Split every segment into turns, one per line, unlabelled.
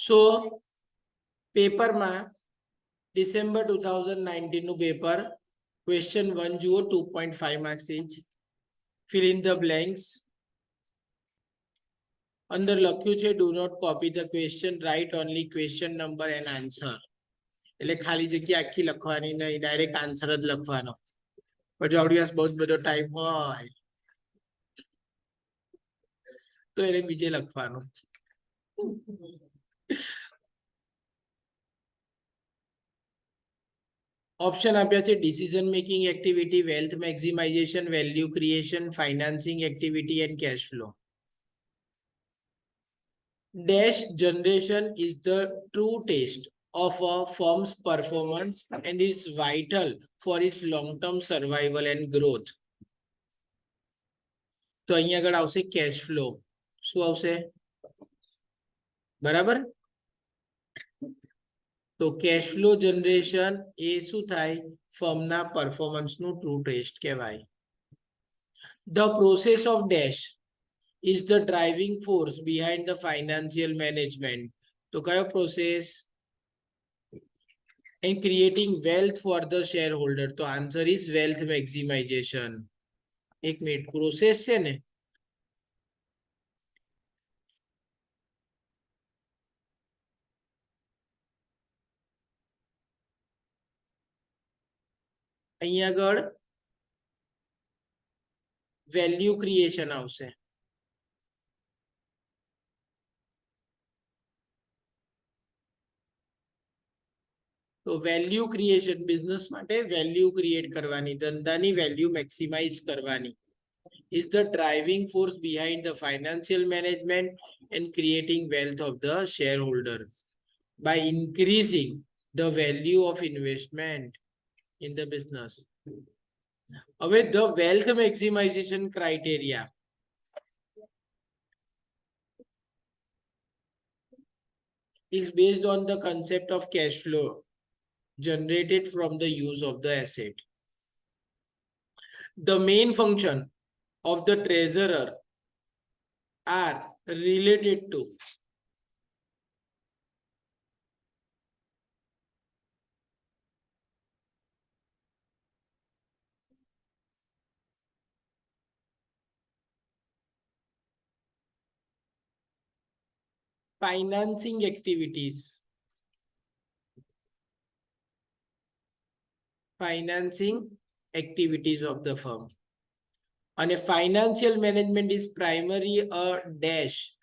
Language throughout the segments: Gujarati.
સો પેપરમાં ડિસેમ્બર 2019 નું પેપર ક્વેશ્ચન 1 જુઓ 2.5 marks each fill in the blanks અંદર લખ્યું છે do not copy the question write only question number and answer એટલે ખાલી જગ્યા આખી લખવાની નહીં ડાયરેક્ટ આન્સર જ લખવાનો પણ જો આપણી પાસે બહુ જ બધો ટાઈમ હોય તો એને બીજે લખવાનું ઓપ્શન આપ્યા છે decision making activity wealth maximization value creation financing activity and cash flow dash generation is the true test of a firm's performance and is vital for its long-term survival and growth. તો અહીંયા આગળ આવશે cash flow. શું આવશે? બરાબર? તો cash flow generation એ શું થાય? ફર્મના પરફોર્મન્સનું ટ્રુ ટેસ્ટ કહેવાય. The process of dash is the driving force behind the financial management. તો કયો process? And creating wealth for the shareholder. તો answer is wealth maximization. એક મિનિટ પ્રોસેસ છે ને અહીંયા આગળ વેલ્યુ ક્રિએશન આવશે. તો વેલ્યુ ક્રિએશન બિઝનેસ માટે વેલ્યુ ક્રિએટ કરવાની ધંધાની વેલ્યુ મેક્સિમાઇઝ કરવાની is the driving force behind the financial management and creating wealth of the shareholder by increasing the value of investment in the business. હવે the wealth maximization criteria is based on the concept of cash flow generated from the use of the asset. The main function of the treasurer are related to financing activities, of the firm. And a financial management is primarily a dash,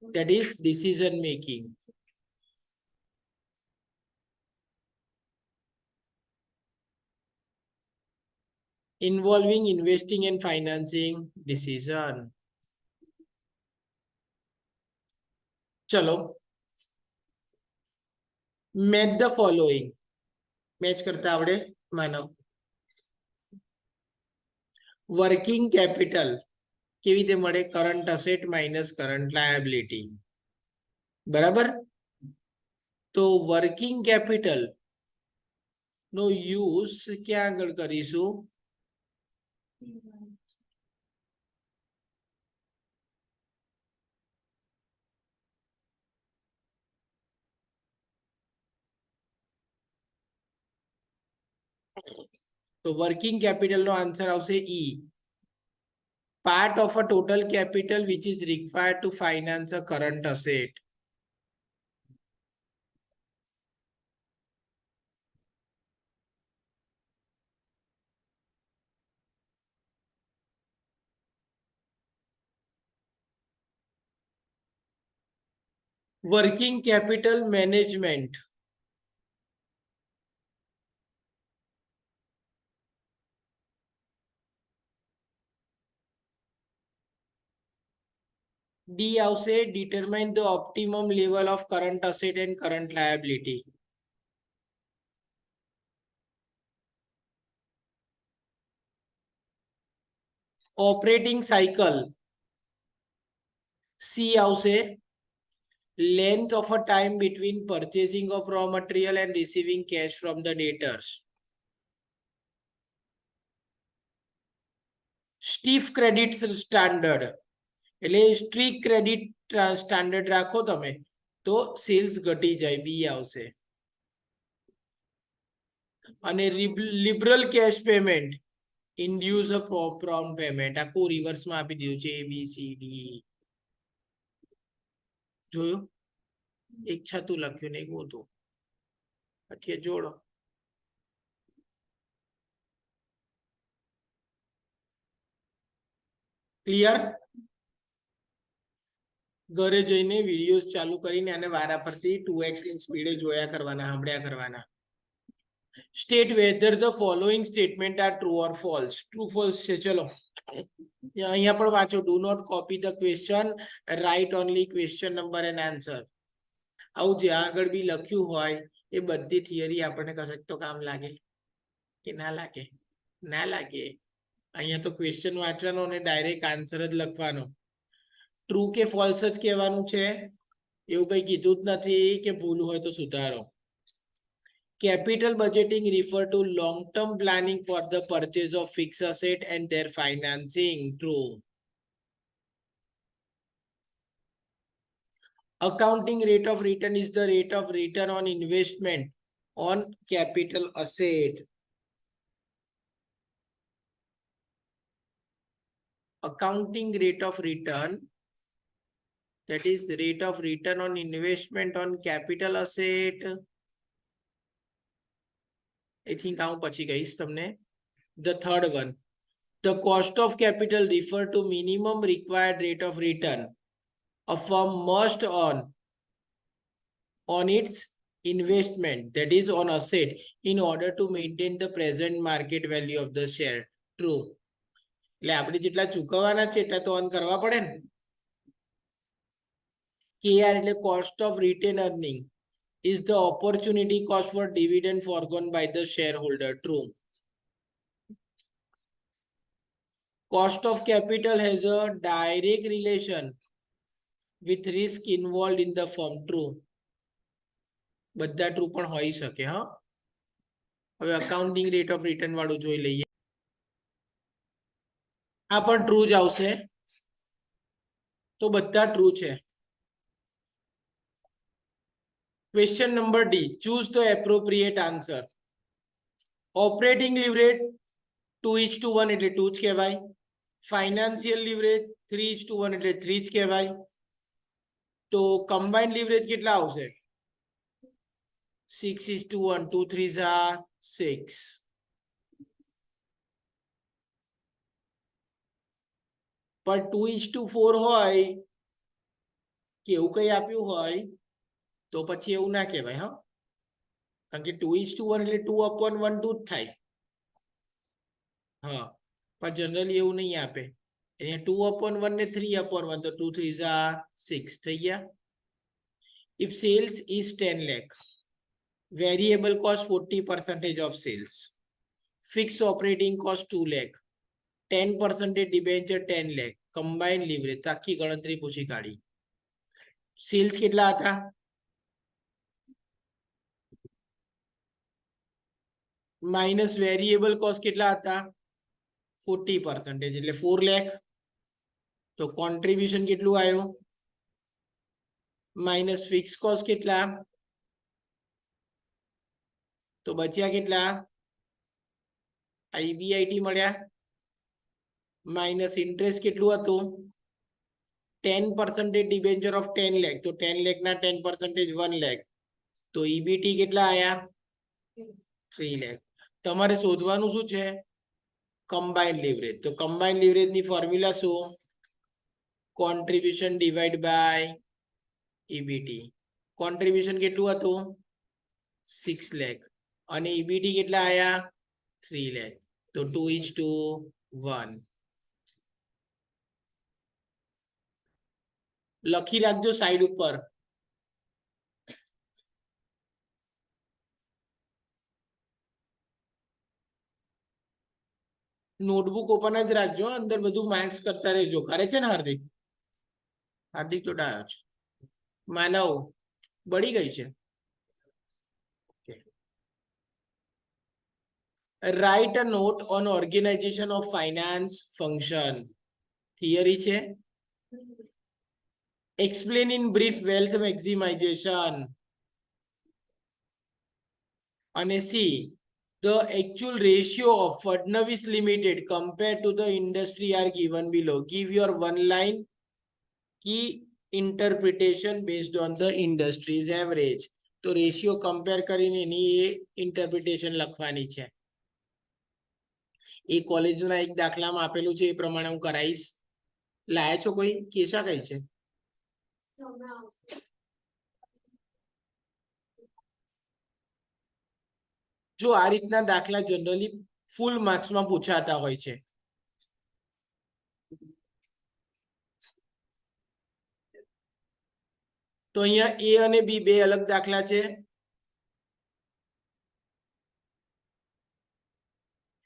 that is decision making. Involving investing and financing decision. चलो match the following. मैच करता आवड़े मानो वर्किंग कैपिटल केवी રીતે મળે current asset minus current liability બરાબર તો વર્કિંગ કેપિટલ નો યુઝ ક્યાં આગળ કરીશું તો વર્કિંગ કેપિટલ નો આન્સર આવશે ઈ part of a total capital which is required to finance a current asset. Working capital management D આવશે determine the optimum level of current asset and current liability. Operating cycle C આવશે length of a time between purchasing of raw material and receiving cash from the debtors. Stiff credit standard એટલે સ્ટ્રિક્ટ ક્રેડિટ સ્ટાન્ડર્ડ રાખો તમે તો સેલ્સ ઘટી જાય, બી આવશે. અને લિબરલ કેશ પેમેન્ટ ઇન્ડ્યુસ અ પ્રોમ્પ્ટ પેમેન્ટ, આખું રિવર્સમાં આપી દીધું છે ABCD. જોયું? એક છતું લખ્યું ને એક મોટું. પછી જોડો. ક્લિયર? ઘરે જઈને વિડીયોઝ ચાલુ કરીને અને વારાફરતી 2x ની સ્પીડે જોયા કરવાના, સાંભળ્યા કરવાના. State whether the following statement are true or false. True false છે. ચલો અહીંયા પણ વાંચો. Do not copy the question, write only question number and answer. આવું જ્યાં આગળ બી લખ્યું હોય એ બધી થિયરી આપણને કશક તો કામ લાગે કે ના લાગે? ના લાગે. અહીંયા તો ક્વેશ્ચન વાંચવાનો અને ડાયરેક્ટ આન્સર જ લખવાનો. ટ્રુ કે ફોલ્સ જ કહેવાનું છે, એવું કઈ કીધું જ નથી કે ભૂલ હોય તો સુધારો. Capital budgeting refer to long-term planning for the purchase of fixed asset and their financing. True. Accounting rate of return is the rate of return on investment on capital asset. Accounting rate of return, that is rate of return on investment on capital asset. I think આવું પછી કહીશ તમને. The third one, the cost of capital refer to minimum required rate of return a firm must earn on its investment, that is on asset, in order to maintain the present market value of the share. True. એટલે આપણે જેટલા ચૂકવવાના છે એટલા તો અર્ન કરવા પડે ને. KR એટલે cost of retained earning is the opportunity cost for dividend foregone by the shareholder. True. Cost of capital has a direct relation with risk involved in the firm. True. બધા ટ્રુ પણ હોઈ શકે. હા, હવે અકાઉન્ટિંગ રેટ ઓફ રિટર્ન વાળું જોઈ લઈએ. આ પણ ટ્રુ જ આવશે, તો બધા ટ્રુ છે. Question number D, choose the appropriate answer. Operating leverage 2:1 એટલે 2 જ કહેવાય. ફાઇનાન્શિયલ લીવરેજ 3:1 એટલે 3 જ કહેવાય. તો કમ્બાઇન્ડ લીવરેજ કેટલા આવશે? 6:1, 2 3s are 6. પણ 2:4 હોય કે એવું કઈ આપ્યું હોય તો પછી એવું ના કહેવાય. હા, કારણ કે 2:1 એટલે 2/1 2 જ થાય. હા, પણ જનરલી એવું નહીં આપે. અહીંયા 2/1 ને 3/1, તો 2 3s are 6 થઈ ગયા. If sales is 10 lakh, variable cost 40% of sales, fixed operating cost 2 lakh, 10% debenture 10 lakh, combined leverage, તો આખી ગણતરી પૂછી કાઢી. સેલ્સ કેટલા હતા? માઇનસ વેરિયેબલ કોસ્ટ કેટલા હતા? 40%, એટલે 4 lakh. તો કોન્ટ્રીબ્યુશન કેટલું આવ્યું? માઇનસ ફિક્સ કોસ્ટ કેટલા? તો બચ્યા કેટલા? IBIT મળ્યા. માઇનસ ઇન્ટરેસ્ટ કેટલું હતું? 10% ડિબેન્ચર ઓફ 10 lakh, તો 10 lakh ના 10% 1 lakh, તો EBT કેટલા આયા? 3 lakh. તમારે શોધવાનું શું છે? Combined leverage. તો કમ્બાઇન્ડ લીવરેજ ની ફોર્મ્યુલા શું? Contribution divide by EBT. Contribution કેટલું હતું? 6 lakh, અને EBT કેટલા આયા? 3 lakh, તો 2:1. લખી રાખજો સાઈડ ઉપર. નોટબુક ઓપન જ રાખજો, અંદર બધું માર્ક્સ કરતા રહેજો. કરે છે ને હાર્દિક? હાર્દિક તો ડાયો છે. માનવ બળી ગઈ છે. Write a note on organization of finance function. Theory છે. explain in brief wealth maximization. અને C, the actual ratio of Fadnavis Limited compared to the industry are given below. Give your one line key interpretation based on the industry's average. તો રેશિયો કમ્પેર કરીને એની ઇન્ટરપ્રિટેશન લખવાની છે. એ કોલેજના એક દાખલામાં આપેલું છે એ પ્રમાણે હું કરાઈશ. લાયા છો કોઈ? કેશા કઈ છે? જો આ રીતના દાખલા જનરલી ફૂલ માર્ક્સમાં પૂછાતા હોય છે. તો અહીંયા A અને B બે અલગ દાખલા છે.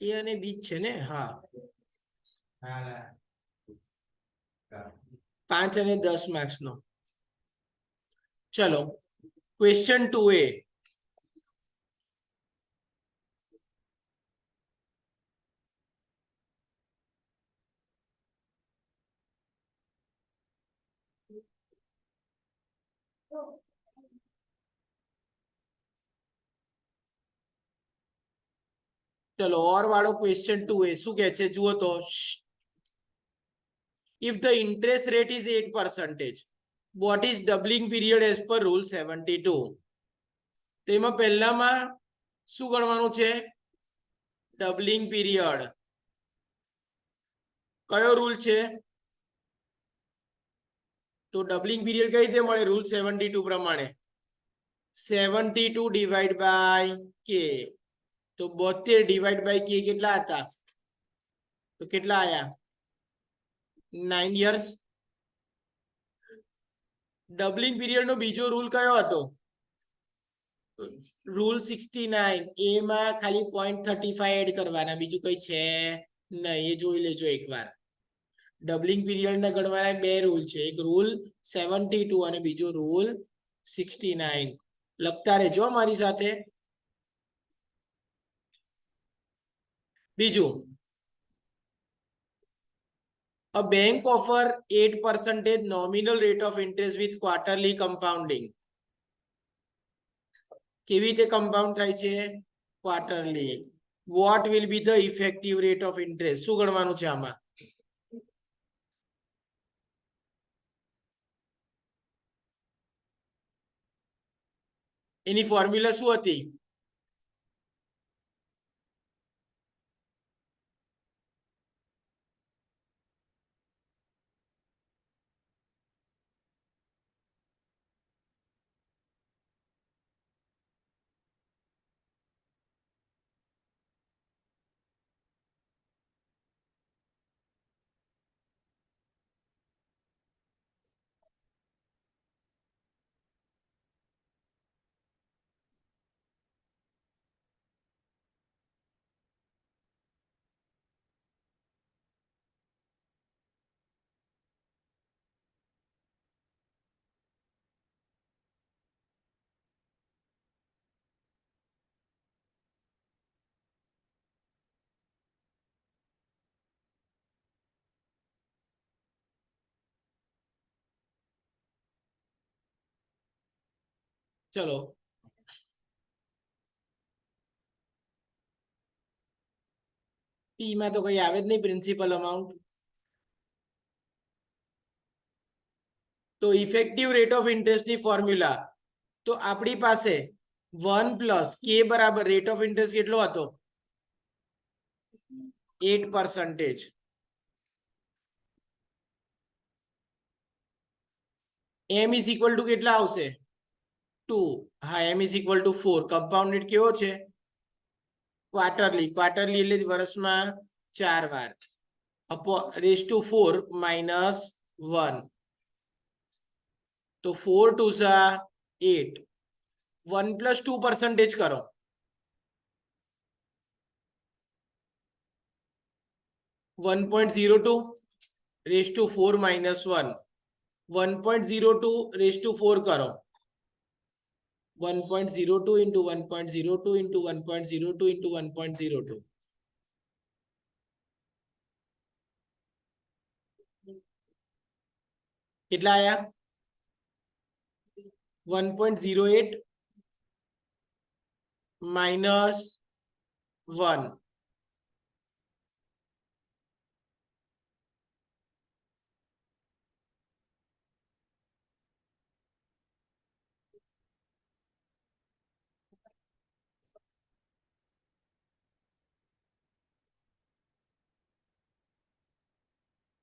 A અને B છે ને? હા, 5 અને 10 માર્ક્સ નો. ચલો ક્વેશ્ચન 2A. ચલો ઓર વાળો ક્વેશ્ચન 2A શું કહે છે જુઓ તો. If the interest rate is 8%, what is doubling period as per rule 72? તો એમાં પહેલામાં શું ગણવાનું છે? Doubling period. કયો રૂલ છે? તો ડબલિંગ પીરિયડ કઈ રીતે મળે? રૂલ 72 પ્રમાણે 72 ડિવાઈડ બાય કે. તો 72 ડિવાઈડ બાય કે કેટલા હતા? તો કેટલા આયા? 9 years. ડબલિંગ પીરિયડ નો બીજો રૂલ કયો હતો? રૂલ 69. એમાં ખાલી 0.35 એડ કરવાના, બીજું કઈ છે નહીં. એ જોઈ લેજો એકવાર. ડબલિંગ પીરિયડ ના ગણવાના બે રૂલ છે, એક રૂલ 72 અને બીજો રૂલ 69. લખતા રહેજો મારી સાથે. બીજું, a bank offer 8% nominal rate of interest with quarterly compounding. કેવી રીતે કમ્પાઉન્ડ થાય છે? Quarterly. what will be the effective rate of interest? શું ગણવાનું છે આમાં? એની ફોર્મ્યુલા શું હતી? ચલો પી માં તો કઈ આવે જ નહીં, પ્રિન્સિપલ અમાઉન્ટ. તો ઇફેક્ટિવ રેટ ઓફ ઇન્ટરેસ્ટ ની ફોર્મ્યુલા તો આપણી પાસે 1 પ્લસ કે બરાબર રેટ ઓફ ઇન્ટરેસ્ટ કેટલો હતો? 8%. એમ ઇઝ ઇક્વલ ટુ કેટલા આવશે? 2. હા, એમ ઇઝ ઇક્વલ ટુ 4. કમ્પાઉન્ડેડ કેવો છે? ક્વાર્ટરલી. ક્વાર્ટરલી એટલે વર્ષમાં 4 વાર. Raise to 4 minus 1. તો 4 2 ઝા 8. 1 પ્લસ 2% કરો. 1.02 raise to 4 minus 1. 1.02 raise to 4 કરો. 1.02 into 1.02 into 1.02 into 1.02. કેટલા આયા? 1.08 minus 1.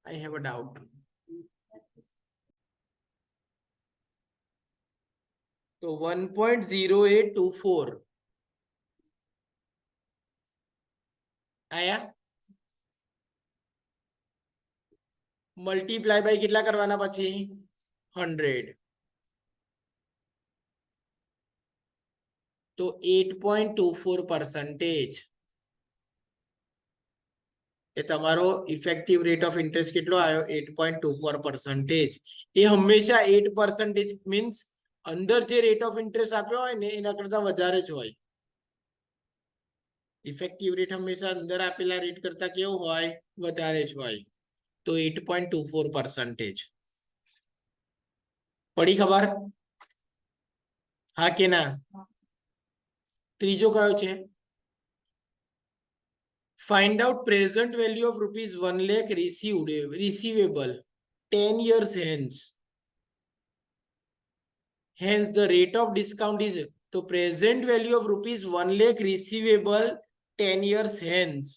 I have a doubt. So 1.0824 આયા મલ્ટીપ્લાય બાય કેટલા કરવાના પછી 100 તો 8.24% એ તમારો ઇફેક્ટિવ રેટ ઓફ ઇન્ટરેસ્ટ કેટલો આવ્યો 8.24%. એ હંમેશા 8% મીન્સ અંદર જે રેટ ઓફ ઇન્ટરેસ્ટ આપ્યો હોય ને એના કરતા વધારે જ હોય. ઇફેક્ટિવ રેટ હંમેશા અંદર આપેલા રેટ કરતા કેવો હોય વધારે જ હોય. તો 8.24%. પડી ખબર? હા કે ના? ત્રીજો કયો છે? Find out present value of rupees 1 lakh receivable 10 years hence. Hence the rate of discount is the present value of rupees 1 lakh receivable 10 years hence.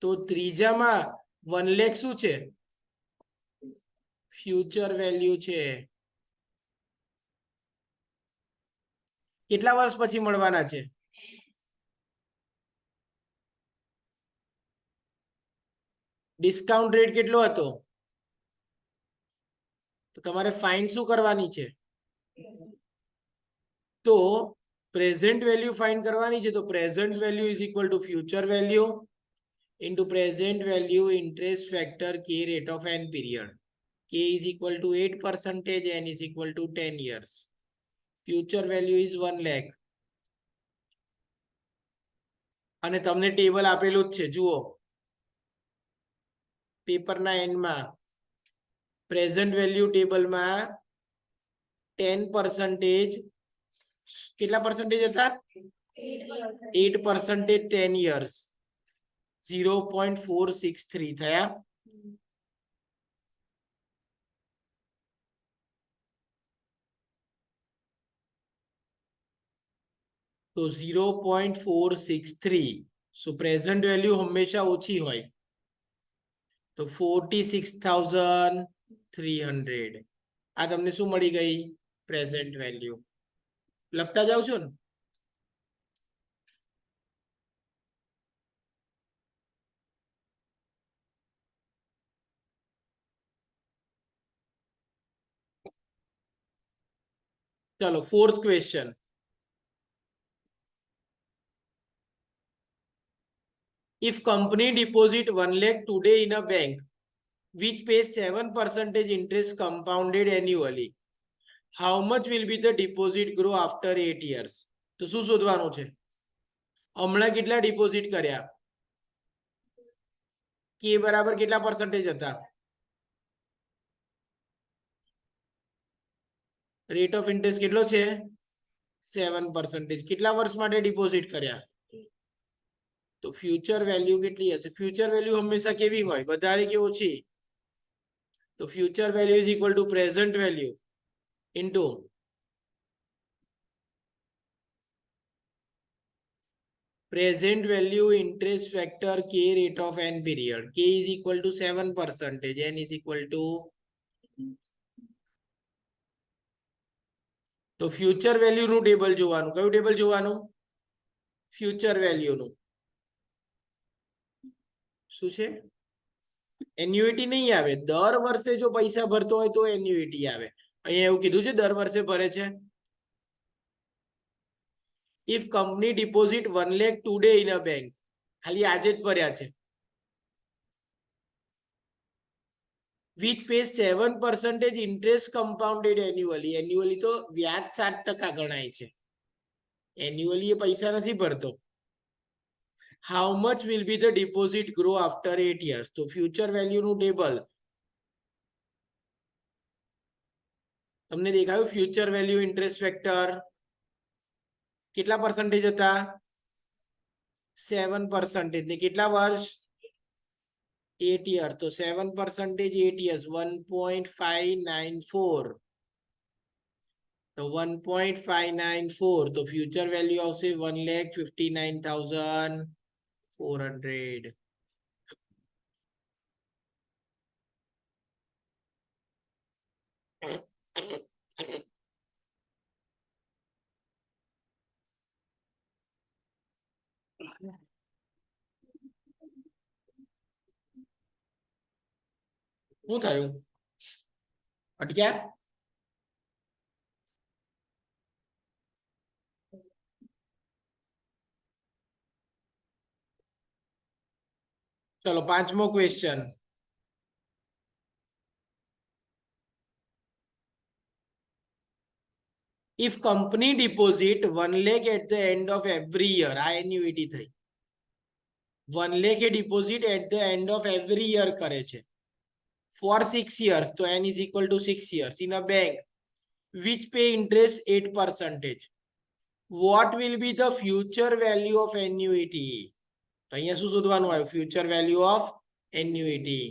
તો ત્રીજામાં 1 lakh શું છે? ફ્યુચર વેલ્યુ છે. કેટલા વર્ષ પછી મળવાના છે? ડિસ્કાઉન્ટ રેટ કેટલો હતો? તો તમારે ફાઇન્ડ શું કરવાની છે? તો પ્રેઝન્ટ વેલ્યુ ફાઇન્ડ કરવાની છે. તો present value is equal to future value into present value interest factor k rate of n period. K is equal to 8%, n is equal to 10 years. Future value is 1 lakh. અને તમને ટેબલ આપેલું જ છે જુઓ પેપરના એન્ડમાં પ્રેઝન્ટ વેલ્યુ ટેબલમાં 10% કેટલા પર્સન્ટેજ હતા? 8% 10 years 0.463 થયા. તો 0.463. સો પ્રેઝન્ટ વેલ્યુ હંમેશા ઓછી હોય. તો 46,300. આ તમને શું મળી ગઈ? Present value. લખતા જાવ છો ને? ચલો fourth question. If company deposit 1 lakh today in a bank which pays 7% interest compounded annually, how much will be the deposit grow after 8 years? તો શું શોધવાનું છે? હમણાં કેટલા ડિપોઝિટ કર્યા? કે બરાબર કેટલા પર્સન્ટેજ હતા? રેટ ઓફ ઇન્ટરેસ્ટ કેટલો છે? 7%. કેટલા વર્ષ માટે ડિપોઝિટ કર્યા? તો ફ્યુચર વેલ્યુ કેટલી હશે? ફ્યુચર વેલ્યુ હંમેશા કેવી હોય? વધારે કે ઓછી? તો future value is equal to present value into present value interest factor k rate of n period. K is equal to 7%, n is equal to. તો ફ્યુચર વેલ્યુ નું ટેબલ જોવાનું. કયું ટેબલ જોવાનું? ફ્યુચર વેલ્યુ નું. શું છે? એન્યુઇટી નહીં આવે. દર વર્ષે જો પૈસા ભરતો હોય તો એન્યુઇટી આવે. અહીંયા એવું કીધું છે દર વર્ષે ભરે છે. If company deposit 1 lakh today in a bank, ખાલી આજે જ ભર્યા છે. Which pays 7% interest compounded annually. Annually તો વ્યાજ 7% ગણાય છે. Annually એ પૈસા નથી ભરતો. How much will be the deposit grow after 8 years? તો future value નું ટેબલ તમને દેખાયું ફ્યુચર વેલ્યુ ઇન્ટરેસ્ટ ફેક્ટર કેટલા પર્સન્ટેજ હતા 7% ને કેટલા વર્ષ 8 year તો 7% 8 years 1.594 તો 1.594 તો ફ્યુચર વેલ્યુ આવશે 1,59,400 શું થયું અટક્યા ચલો પાંચમો question if company deposit 1 lakh at the end of every year આ એન્યુઇટી થઈ 1 lakh A deposit at the end of every year કરે છે for 6 years તો n is equal to 6 years in a bank which pay interest 8%. What will be the future value of annuity? તો અહીંયા શું શોધવાનું આવ્યું future value of annuity.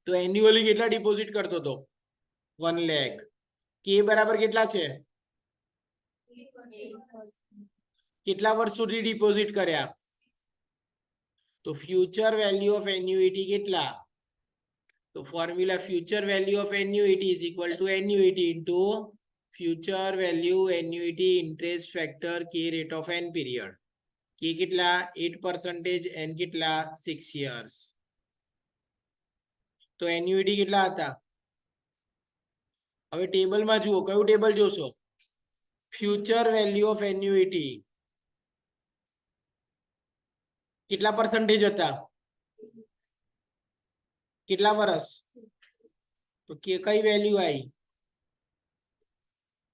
તો એન્યુઅલી કેટલા ડિપોઝિટ કરતો હતો 1 lakh કે બરાબર કેટલા છે કેટલા વર્ષ સુધી ડિપોઝિટ કર્યા તો ફ્યુચર વેલ્યુ ઓફ એન્યુઇટી કેટલા તો formula future value of annuity is equal to annuity into future value annuity interest factor કે રેટ ઓફ એન પીરિયડ કે કેટલા 8% એન કેટલા 6 years તો એન્યુઇટી કેટલા હતા હવે ટેબલમાં જુઓ કયું ટેબલ જોશો ફ્યુચર વેલ્યુ ઓફ એન્યુઇટી કેટલા પર્સન્ટેજ હતા કેટલા વર્ષ તો કે કઈ વેલ્યુ આવી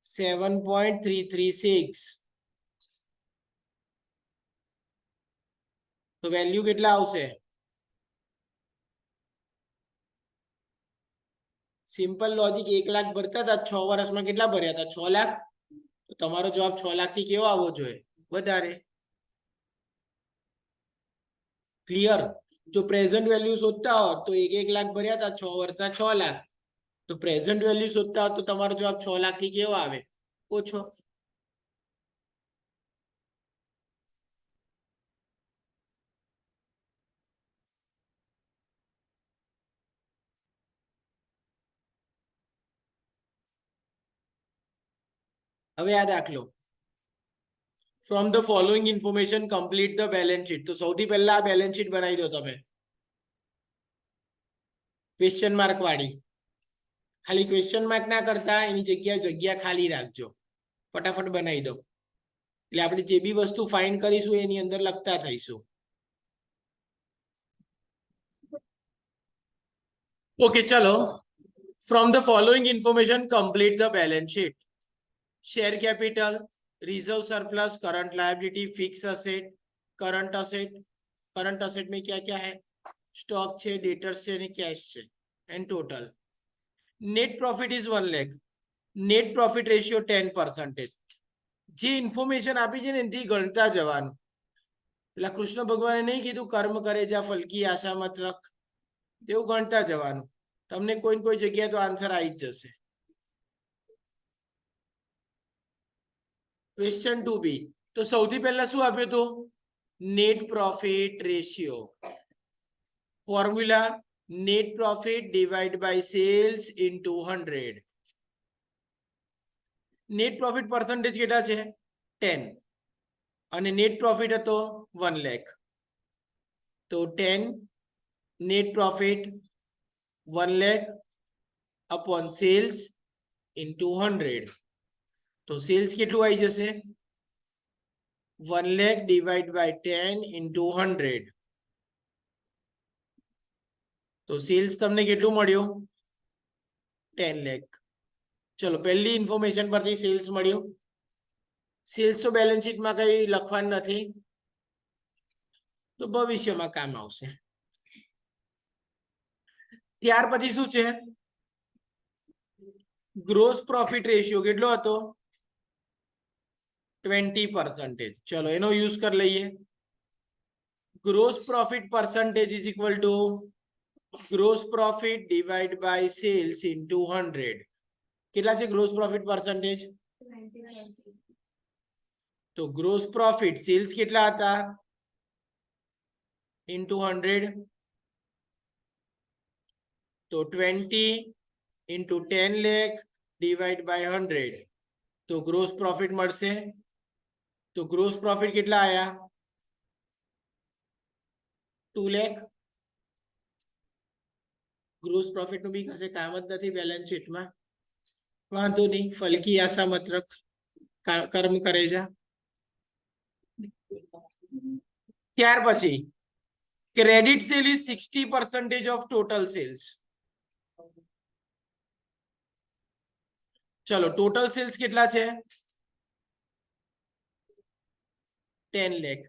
7.336 તો વેલ્યુ કેટલા આવશે સિમ્પલ લોજિક 1 લાખ ભરતા હતા 6 વર્ષમાં કેટલા ભર્યા હતા 6 લાખ તો તમારો જવાબ 6 લાખ થી કેવો આવવો જોઈએ વધારે ક્લિયર જો પ્રેઝન્ટ વેલ્યુ શોધતા હો તો 1 લાખ ભર્યા હતા 6 વર્ષના 6 લાખ તો પ્રેઝન્ટ વેલ્યુ શોધતા હો તો તમારો જવાબ 6 લાખ થી કેવો આવે ઓછો હવે આ દાખલો from the following information complete the balance sheet તો સૌથી પહેલા આ બેલેન્સ શીટ બનાવી દો તમે ક્વેશ્ચન માર્ક વાળી ખાલી ક્વેશ્ચન માર્ક ના કરતા એની જગ્યા ખાલી રાખજો ફટાફટ બનાવી દો એટલે આપણે જે બી વસ્તુ ફાઇન્ડ કરીશું એની અંદર લખતા થઈશું ઓકે ચલો from the following information complete the balance sheet share capital reserve surplus current liability fix asset current asset में क्या क्या है स्टॉक છે डेटर्स છે અને कैश છે and total net profit is 1 lakh net profit ratio 10% જે ઇન્ફોર્મેશન આપી છે ને એથી ગણતા જવાનું એટલે કૃષ્ણ ભગવાને નહીં કીધું કર્મ કરે જા ફલ કી આશા મત રખ એવું ગણતા જવાનું તમને કોઈ ને કોઈ જગ્યાએ તો આન્સર આવી જ જશે क्वेश्चन 2b तो સૌથી પહેલા શું આપ્યું હતું net profit ratio formula net profit divide by sales into 100 net profit percentage કેટલા છે 10 અને નેટ પ્રોફિટ હતો 1 લાખ તો 10 net profit 1 lakh upon sales into 100 तो सेल्स કેટલું આવી જશે 1 लाख डिवाइड बाय 10 इनटू 100 तो सेल्स તમને કેટલું મળ્યું 10 लाख ચલો પહેલી ઇન્ફોર્મેશન પરથી સેલ્સ મળ્યું સેલ્સ તો બેલેન્સ શીટ માં કઈ લખવાનું નથી તો ભવિષ્યમાં કામ આવશે ત્યાર પછી શું છે ગ્રોસ પ્રોફિટ રેશિયો કેટલો હતો 20%. ચલો એનો યુઝ કરી લઈએ. Gross profit percentage is equal to gross profit divide by sales into 100. કેટલા છે ગ્રોસ પ્રોફિટ percentage? તો ગ્રોસ પ્રોફિટ સેલ્સ કેટલા હતા into 100. તો 20 into 10 lakh divide by 100. તો ગ્રોસ પ્રોફિટ મળશે. તો ગ્રોસ પ્રોફિટ કેટલા આયા 2 lakh. ગ્રોસ પ્રોફિટ નું બી કશે કામ જ નથી બેલેન્સ શીટમાં. વાંધો નહીં, ફલકી આશા મત રખ, કર્મ કરે જા. ત્યાર પછી credit sale is 60% of total sales. ચલો ટોટલ સેલ્સ કેટલા છે 10 lakh.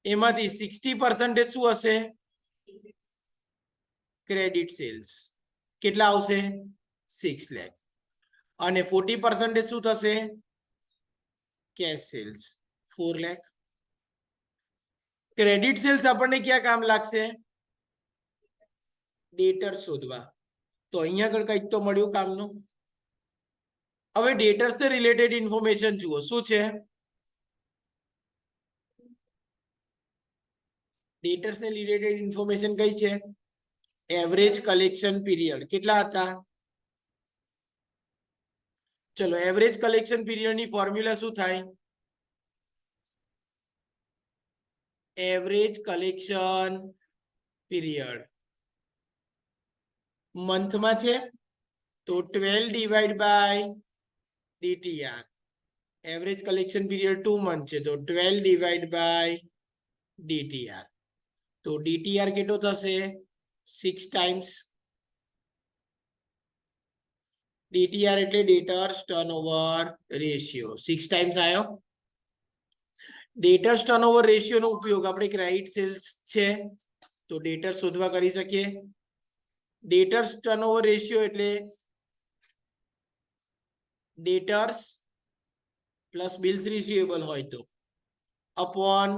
એમાંથી 60% શું હશે ક્રેડિટ સેલ્સ. કેટલા આવશે 6 lakh. અને 40% શું થશે cash sales 4 lakh. Credit sales આપણને ક્યાં કામ લાગશે ડેટર શોધવા. તો અહીંયા આગળ કંઈક તો મળ્યું કામનું. હવે ડેટર્સ ને રિલેટેડ ઇન્ફોર્મેશન જુઓ શું છે. ડેટર્સ ને રિલેટેડ ઇન્ફોર્મેશન કઈ છે એવરેજ કલેક્શન પીરિયડ કેટલા હતા. ચલો એવરેજ કલેક્શન પીરિયડ ની ફોર્મ્યુલા શું થાય એવરેજ કલેક્શન પીરિયડ મંથમાં છે તો 12 divide by DTR. Average collection period 2 month છે તો 12 ડિવાઇડ બાય DTR. તો DTR કેટલો થશે 6 ટાઈમ્સ. DTR એટલે ડેટર્સ ટર્નઓવર રેશિયો 6 ટાઈમ્સ આવ્યો. ડેટર્સ ટર્નઓવર રેશિયો નો ઉપયોગ આપણે ક્રેડિટ સેલ્સ છે તો ડેટર્સ શોધવા કરી શકીએ. ડેટર્સ ટર્નઓવર રેશિયો એટલે ડેટર્સ પ્લસ બિલ્સ રિસીવેબલ હોય તો upon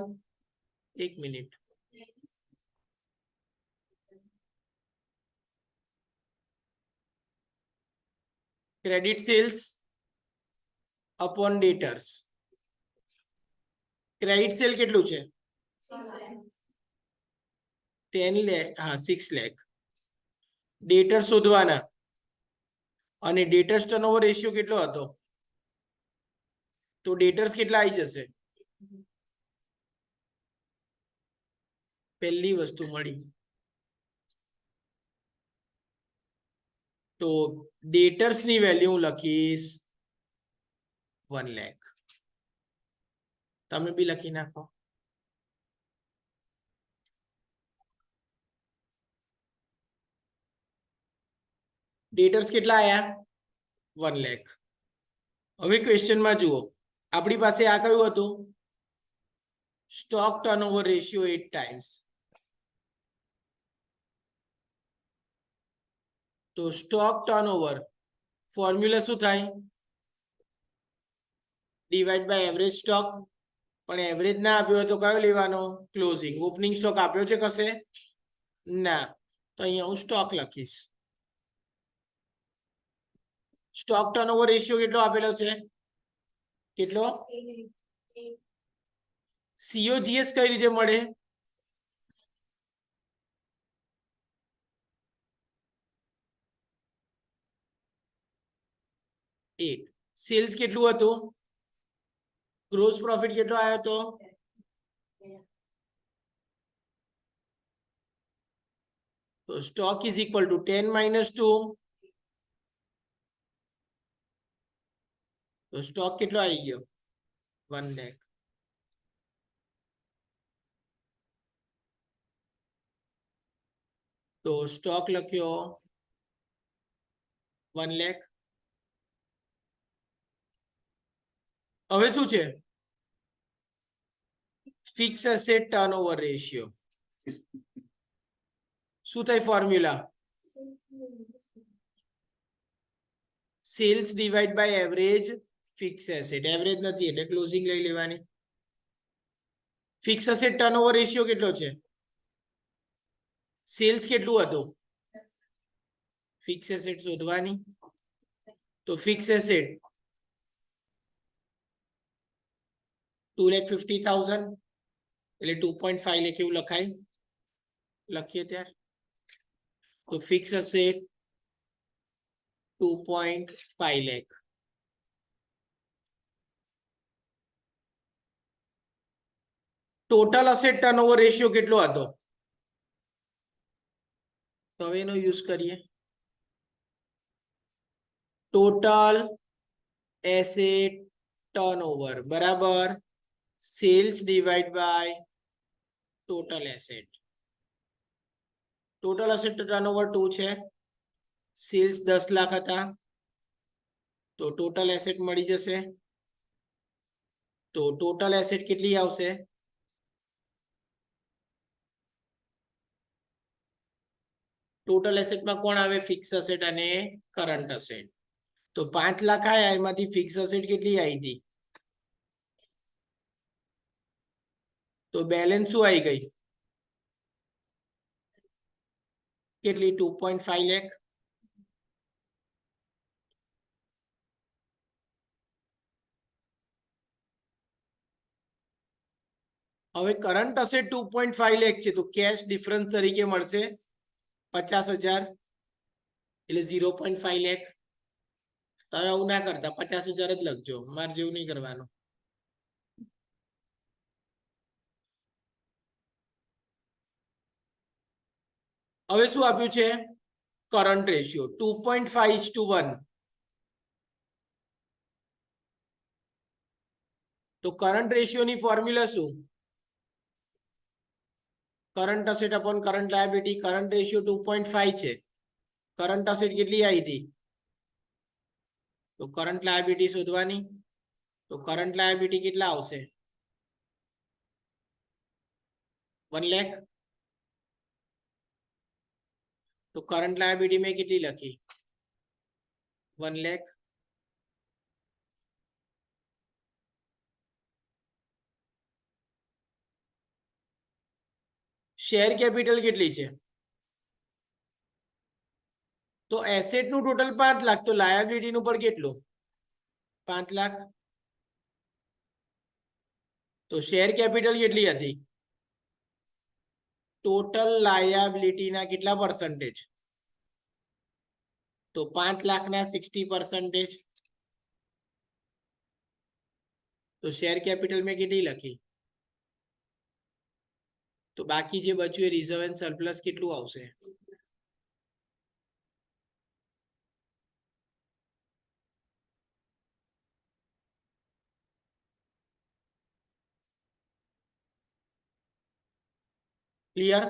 1 minute credit sales upon debtors. Credit sale કેટલું છે 10 lakh. હા 6 lakh. ડેટર શોધવાના અને ડેટર્સ ટર્નઓવર રેશિયો કેટલો હતો તો ડેટર્સ કેટલા આવી જશે પહેલી વસ્તુ મળી. તો ડેટર્સ ની વેલ્યુ હું લખીશ 1 lakh. તમે બી લખી નાખો. ડેટર્સ કેટલા આયા 1 lakh. હવે ક્વેશ્ચનમાં જુઓ આપણી પાસે આ કયું હતું સ્ટોક ટર્નઓવર રેશિયો 8 ટાઈમ્સ. તો સ્ટોક ટર્નઓવર ફોર્મ્યુલા શું થાય ડિવાઇડ બાય એવરેજ સ્ટોક. પણ એવરેજ ના આપ્યો હોય તો કયો લેવાનો ક્લોઝિંગ. ઓપનિંગ સ્ટોક આપ્યો છે કશે ના તો અહીંયા હું સ્ટોક લખીશ. સ્ટોક ટર્નઓવર રેશિયો કેટલો આપેલો છે કેટલો COGS કઈ રીતે મળે 8. સેલ્સ કેટલું હતું ગ્રોસ પ્રોફિટ કેટલો આવ્યો હતો તો stock is equal to 10 minus 2. તો સ્ટોક કેટલો આવી ગયો 1 lakh. તો સ્ટોક લખ્યો 1 lakh. હવે શું છે ફિક્સ એસેટ ટર્નઓવર રેશિયો. શું થાય formula sales divide by average fix asset. Average નથી એટલે ક્લોઝિંગ લઈ લેવાની. ફિક્સ એસેટ ટર્નઓવર રેશિયો કેટલો છે? સેલ્સ કેટલું હતું? ફિક્સ એસેટ શોધવાની. તો ફિક્સ એસેટ 2,50,000 એટલે 2.5 લાખ એવું લખાય. લખીએ ત્યારે તો fix asset 2.5 lakh. Total asset turnover ratio કેટલો હતો? તો હવે એનો યુઝ કરીએ. ટોટલ એસેટ ટર્નઓવર બરાબર sales divide by total asset. Total asset turnover 2 છે, સેલ્સ 10 લાખ હતા, તો ટોટલ એસેટ મળી જશે. તો ટોટલ એસેટ કેટલી આવશે? ટોટલ એસેટમાં કોણ આવે? ફિક્સ એસેટ અને કરંટ એસેટ. તો 5 લાખ આયા, એમાંથી ફિક્સ એસેટ કેટલી આવી હતી? તો બેલેન્સ શું આવી ગઈ? કેટલી? 2.5 લાખ. હવે કરંટ એસેટ 2.5 લાખ છે, તો કેશ ડિફરન્સ તરીકે મળશે 50,000 એટલે 0.5 લાખ. તમે આવું ના કરતા, 50,000 જ લખજો, મારે જેવું નહીં કરવાનું. હવે શું આપ્યું છે? Current ratio 2.5:1. તો કરંટ રેશિયોની ફોર્મ્યુલા શું? Current asset upon current liability. Current ratio 2.5 છે, કરંટ એસેટ કેટલી આવી હતી? તો કરંટ લાયબિલિટી શોધવાની. તો કરંટ લાયબિલિટી કેટલા આવશે? 1 લાખ. તો કરંટ લાયબિલિટી મેં કેટલી લખી? 1 લાખ. શેર કેપિટલ કેટલી છે? તો એસેટ નું ટોટલ 5 લાખ, તો લાયબિલિટી નું પણ કેટલું? 5 લાખ. તો શેર કેપિટલ કેટલી હતી? ટોટલ લાયબિલિટી ના કેટલા પર્સન્ટેજ? તો 5 લાખ ના 60%. તો શેર કેપિટલ મેં કેટલી લખી? તો બાકી જે બચ્યું એ રિઝર્વ એન્ડ સરપ્લસ કેટલું આવશે? ક્લિયર?